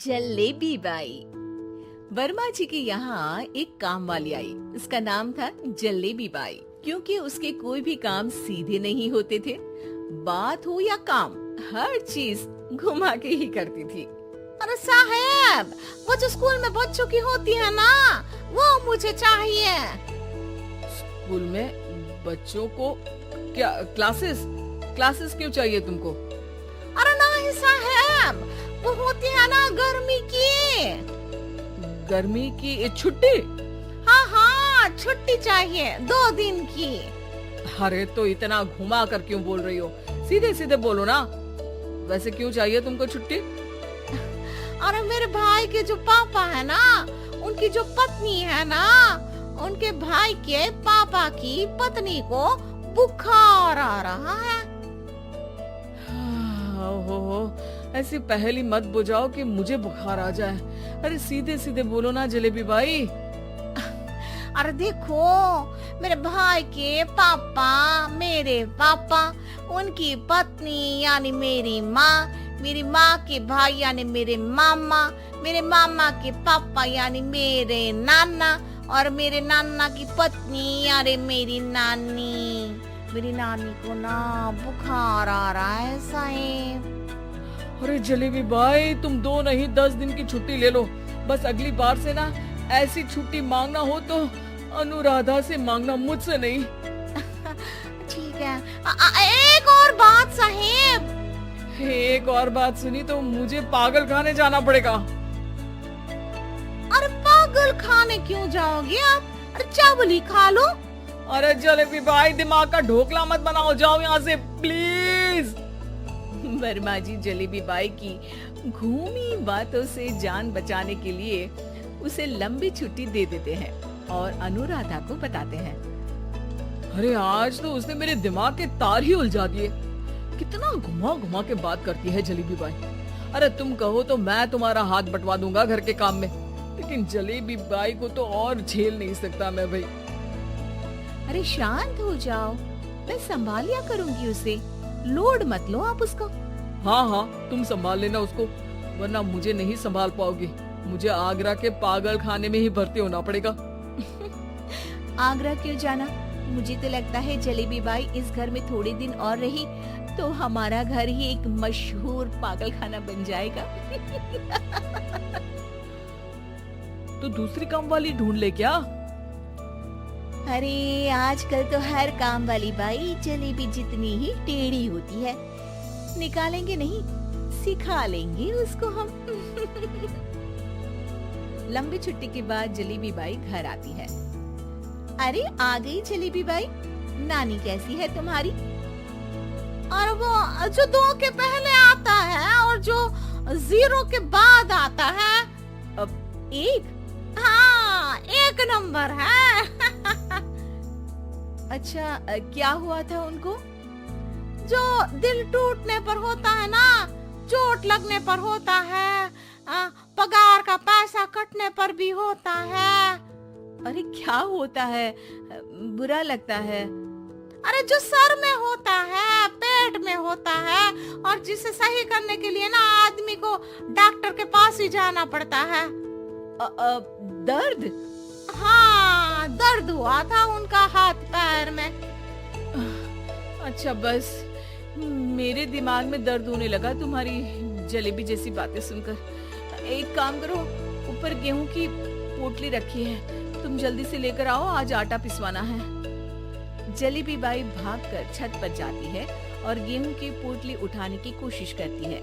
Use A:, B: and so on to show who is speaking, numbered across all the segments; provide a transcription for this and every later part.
A: Jalebi by. Verma जी के यहाँ एक काम वाली आई। उसका नाम था जलेबी बाई, क्योंकि उसके कोई भी काम सीधे नहीं होते थे। बात हो या काम, हर चीज घुमा के ही करती थी।
B: अरे साहब, वो जो स्कूल में बच्चों की होती है ना, वो मुझे चाहिए।
C: स्कूल में बच्चों को क्या क्लासेस क्यों चाहिए तुमको?
B: अरे नहीं साहब, वो होती है ना
C: गर्मी की छुट्टी।
B: हाँ, छुट्टी चाहिए 2 दिन की।
C: अरे तो इतना घुमा कर क्यों बोल रही हो? सीधे सीधे बोलो ना। वैसे क्यों चाहिए तुमको छुट्टी?
B: अरे मेरे भाई के जो पापा है ना, उनकी जो पत्नी है ना, उनके भाई के पापा की पत्नी को बुखार आ रहा है।
C: ओहो, ऐसी पहेली मत बुझाओ कि मुझे बुखार आ जाए। अरे सीधे सीधे बोलो ना जलेबी बाई।
B: अरे देखो, मेरे भाई के पापा, मेरे पापा, उनकी पत्नी यानी मेरी माँ के भाई यानी मेरे मामा के पापा यानी मेरे नाना, और मेरे नाना की पत्नी यानी मेरी नानी को ना बुखार आ रहा है साहब।
C: अरे जलेबी बाई, तुम 2 नहीं 10 दिन की छुट्टी ले लो। बस अगली बार से ना ऐसी छुट्टी मांगना हो तो अनुराधा से मांगना, मुझसे नहीं।
B: ठीक है। एक और बात साहेब।
C: एक और बात सुनी तो मुझे पागल खाने जाना पड़ेगा।
B: अरे पागल खाने क्यों जाओगे आप? अरे चावल ही खा लो।
C: अरे जलेबी भाई, दिमाग का ढोकला मत बनाओ, जाओ यहाँ से प्लीज।
A: वर्मा जी जलेबी बाई की घूमी बातों से जान बचाने के लिए उसे लंबी छुट्टी दे देते हैं और अनुराधा को बताते हैं।
C: अरे आज तो उसने मेरे दिमाग के तार ही उलझा दिए। कितना घुमा घुमा के बात करती है जलेबी बाई। अरे तुम कहो तो मैं तुम्हारा हाथ बंटवा दूंगा घर के काम में, लेकिन जलेबी बाई को तो और झेल नहीं सकता मैं भाई।
A: अरे शांत हो जाओ, मैं संभाल लिया करूंगी उसे, लोड मत लो आप उसको।
C: हाँ, तुम संभाल लेना उसको, वरना मुझे नहीं संभाल पाओगी। मुझे आगरा के पागल खाने में ही भर्ती होना पड़ेगा।
A: आगरा क्यों जाना? मुझे तो लगता है जलेबी बाई इस घर में थोड़े दिन और रही तो हमारा घर ही एक मशहूर पागल खाना बन जाएगा।
C: तो दूसरी काम वाली ढूंढ ले क्या?
A: अरे आजकल तो हर काम वाली बाई जलेबी जितनी ही टेढ़ी होती है। निकालेंगे नहीं, सिखा लेंगे उसको हम। लंबी छुट्टी के बाद जलेबी बाई घर आती है। अरे आ गई जलेबी बाई, नानी कैसी है तुम्हारी?
B: और वो जो 2 के पहले आता है और जो 0 के बाद आता है,
A: अब 1?
B: हाँ, 1 नंबर है।
A: अच्छा, क्या हुआ था उनको?
B: जो दिल टूटने पर होता है ना, चोट लगने पर होता है, पगार का पैसा कटने पर भी होता है।
A: अरे क्या होता है? बुरा लगता है?
B: अरे जो सर में होता है, पेट में होता है, और जिसे सही करने के लिए ना आदमी को डॉक्टर के पास ही जाना पड़ता है।
A: दर्द?
B: हाँ, दर्द हुआ था उनका हाथ पैर में।
A: अच्छा, बस मेरे दिमाग में दर्द होने लगा तुम्हारी जलेबी जैसी बातें सुनकर। एक काम करो, ऊपर गेहूं की पोटली रखी है, तुम जल्दी से लेकर आओ, आज आटा पिसवाना है। जलेबी बाई भागकर छत पर जाती है और गेहूं की पोटली उठाने की कोशिश करती है,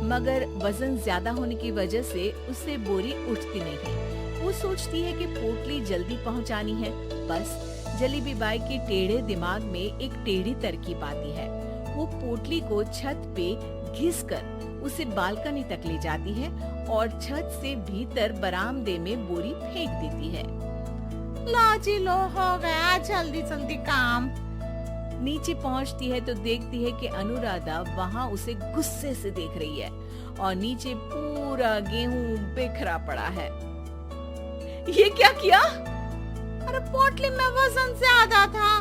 A: मगर वजन ज्यादा होने की वजह से उससे बोरी उठती नहीं। वो सोचती है कि पोटली जल्दी पहुंचानी है। बस जलेबी बाई के टेढ़े दिमाग में एक टेढ़ी तरकीब आती है। वो पोटली को छत पे घिसकर उसे बालकनी तक ले जाती है और छत से भीतर बरामदे में बोरी फेंक देती है।
B: लाजी लो, हो गया जल्दी जल्दी काम।
A: नीचे पहुंचती है तो देखती है कि अनुराधा वहाँ उसे गुस्से से देख रही है और नीचे पूरा गेहूं बिखरा पड़ा है। ये क्या किया?
B: अरे पोटली में वजन ज्यादा था,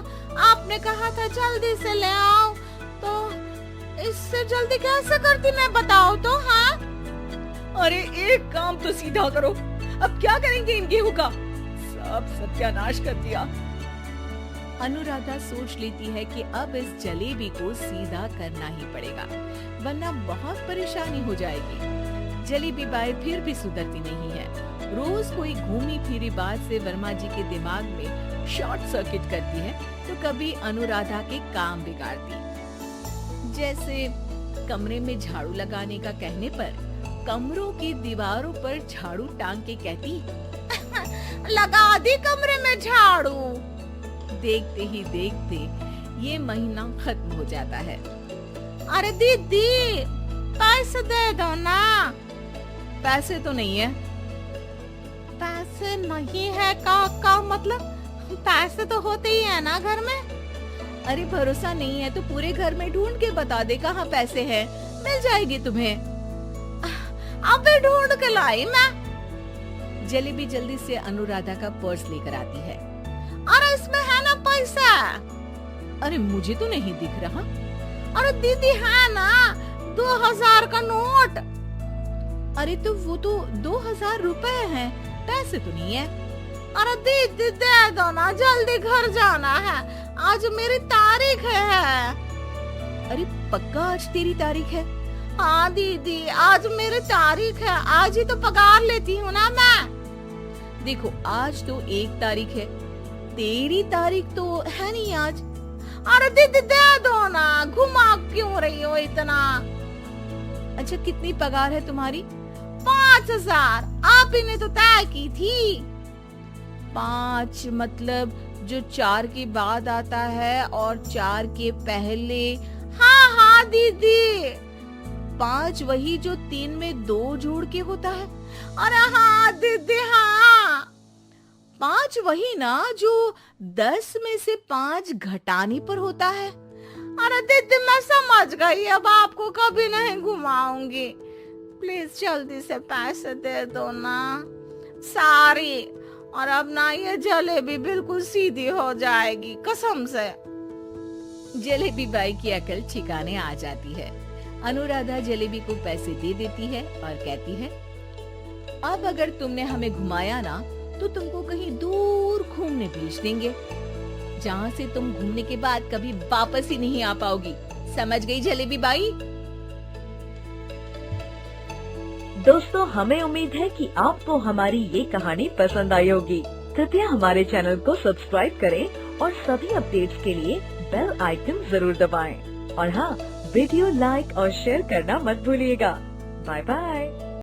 B: आपने कहा था जल्दी से ले आओ, तो इससे जल्दी कैसे करती मैं बताओ तो। हाँ,
C: अरे एक काम तो सीधा करो, अब क्या करेंगे इन गेहूं का? सब सत्यानाश कर दिया।
A: अनुराधा सोच लेती है कि अब इस जलेबी को सीधा करना ही पड़ेगा, वरना बहुत परेशानी हो जाएगी। जलेबी बाई फिर भी सुधरती नहीं है। रोज कोई घूमी फिरी बात से वर्मा जी के दिमाग में शॉर्ट सर्किट करती है, तो कभी अनुराधा के काम बिगाड़ती। जैसे कमरे में झाड़ू लगाने का कहने पर कमरों की दीवारों पर झाड़ू टांग के कहती,
B: लगा दी कमरे में झाड़ू।
A: देखते ही देखते ये महीना खत्म हो जाता है।
B: अरे दीदी, पैसे दे दो ना।
A: पैसे तो नहीं है।
B: पैसे नहीं है का मतलब? पैसे तो होते ही है ना घर में।
A: अरे भरोसा नहीं है तो पूरे घर में ढूंढ के बता दे कहाँ पैसे हैं, मिल जाएगी तुम्हें।
B: अबे ढूंढ के लाई मैं।
A: जलेबी जल्दी से अनुराधा का पर्स लेकर आती है।
B: अरे इसमें है ना पैसा?
A: अरे मुझे तो नहीं दिख रहा।
B: अरे दीदी है ना 2000 का नोट।
A: अरे तो वो तो 2000 रुपए हैं, पैसे तो नहीं है।
B: अरे दीदी दे दो ना, जल्दी घर जाना है, आज मेरी तारीख है।
A: अरे पक्का आज तेरी तारीख है?
B: हाँ दीदी, आज मेरी तारीख है, आज ही तो पगार लेती हूँ ना मैं।
A: देखो आज तो 1 तारीख है, तेरी तारीख तो है नहीं आज।
B: अरे दीदी दे दो ना, घुमा क्यों रही हो इतना?
A: अच्छा कितनी पगार है तुम्हारी?
B: 5000, आप ही ने तो तय की थी।
A: 5 मतलब जो 4 के बाद आता है और 4 के पहले।
B: हाँ हाँ दीदी।
A: 5 वही जो 3 में 2 जोड़ के होता है।
B: अरे हाँ दीदी हाँ।
A: 5 वही ना जो 10 में से 5 घटाने पर होता है।
B: अरे दीदी मैं समझ गई, अब आपको कभी नहीं घुमाऊंगी। प्लीज जल्दी से पैसे दे दो ना, सारी। और अब ना ये जलेबी बिल्कुल सीधी हो जाएगी कसम से।
A: जलेबी बाई की अकल ठिकाने आ जाती है। अनुराधा जलेबी को पैसे दे देती है और कहती है, अब अगर तुमने हमें घुमाया ना तो तुमको कहीं दूर घूमने भेज देंगे, जहाँ से तुम घूमने के बाद कभी वापस ही नहीं आ पाओगी। समझ गई जलेबी बाई?
D: दोस्तों, हमें उम्मीद है कि आपको हमारी ये कहानी पसंद आई होगी। कृपया हमारे चैनल को सब्सक्राइब करें और सभी अपडेट्स के लिए बेल आइकन जरूर दबाएं। और हाँ, वीडियो लाइक और शेयर करना मत भूलिएगा। Bye bye.